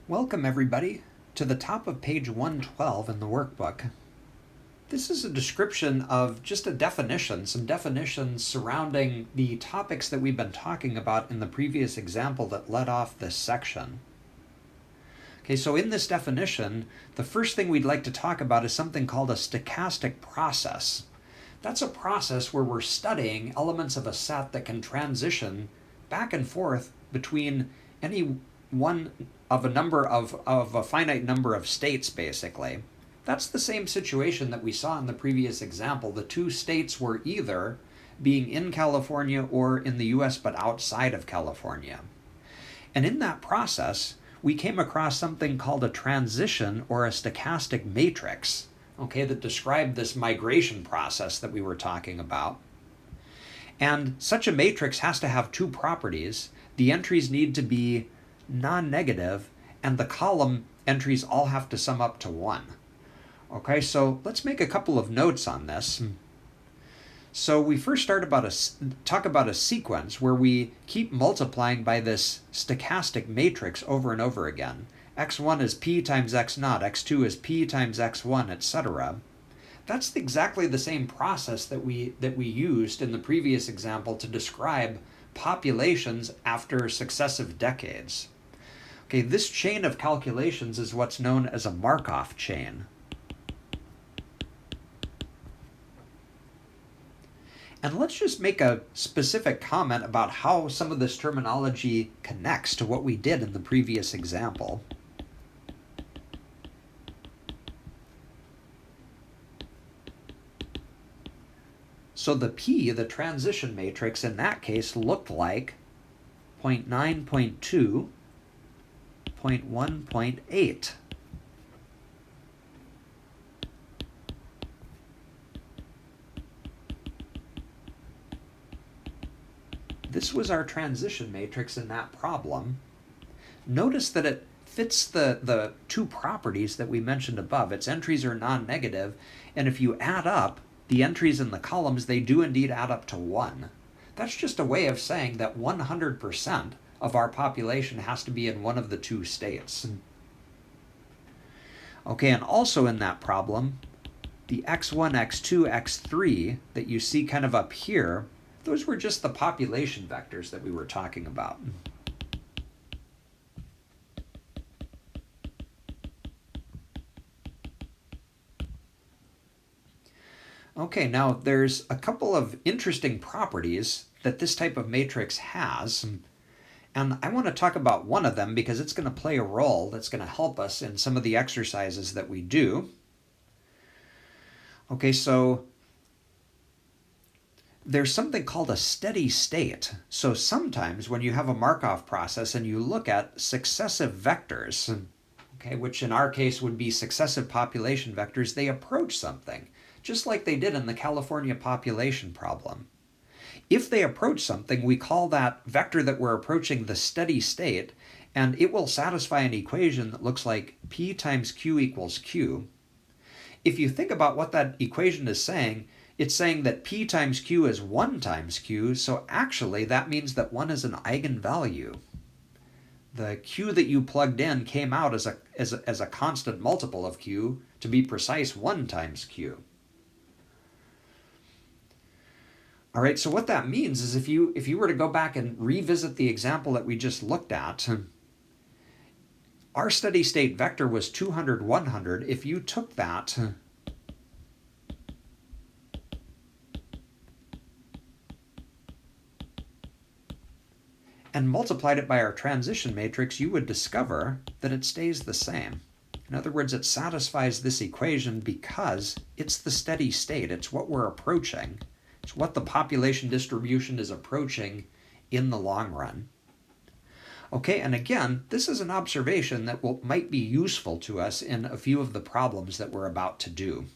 Welcome everybody to the top of page 112 in the workbook. This is a description of just a definition, some definitions surrounding the topics that we've been talking about in the previous example that led off this section. Okay, so in this definition, the first thing we'd like to talk about is something called a stochastic process. That's a process where we're studying elements of a set that can transition back and forth between any one of a finite number of states, basically. That's the same situation that we saw in the previous example. The two states were either being in California or in the US but outside of California. And in that process, we came across something called a transition or a stochastic matrix, okay, that described this migration process that we were talking about. And such a matrix has to have two properties. The entries need to be non-negative, and the column entries all have to sum up to 1. Okay, so let's make a couple of notes on this. So we first talk about a sequence where we keep multiplying by this stochastic matrix over and over again. x1 is p times x0, x2 is p times x1, etc. That's exactly the same process that we used in the previous example to describe populations after successive decades. Okay, this chain of calculations is what's known as a Markov chain. And let's just make a specific comment about how some of this terminology connects to what we did in the previous example. So the P, the transition matrix, in that case looked like 0.9, 0.2, 0.1, 0.8. This was our transition matrix in that problem. Notice that it fits the two properties that we mentioned above. Its entries are non-negative, and if you add up the entries in the columns, they do indeed add up to 1. That's just a way of saying that 100% of our population has to be in one of the two states. Okay, and also in that problem, the x1, x2, x3 that you see kind of up here, those were just the population vectors that we were talking about. Okay, now there's a couple of interesting properties that this type of matrix has, and I want to talk about one of them because it's going to play a role that's going to help us in some of the exercises that we do. Okay, so there's something called a steady state. So sometimes when you have a Markov process and you look at successive vectors, okay, which in our case would be successive population vectors, they approach something, just like they did in the California population problem. If they approach something, we call that vector that we're approaching the steady state, and it will satisfy an equation that looks like p times q equals q. If you think about what that equation is saying, it's saying that p times q is 1 times q, so actually that means that 1 is an eigenvalue. The q that you plugged in came out as a constant multiple of q, to be precise 1 times q. All right, so what that means is if you were to go back and revisit the example that we just looked at, our steady state vector was 200, 100. If you took that and multiplied it by our transition matrix, you would discover that it stays the same. In other words, it satisfies this equation because it's the steady state. It's what we're approaching. It's what the population distribution is approaching in the long run. Okay, and again, this is an observation that might be useful to us in a few of the problems that we're about to do.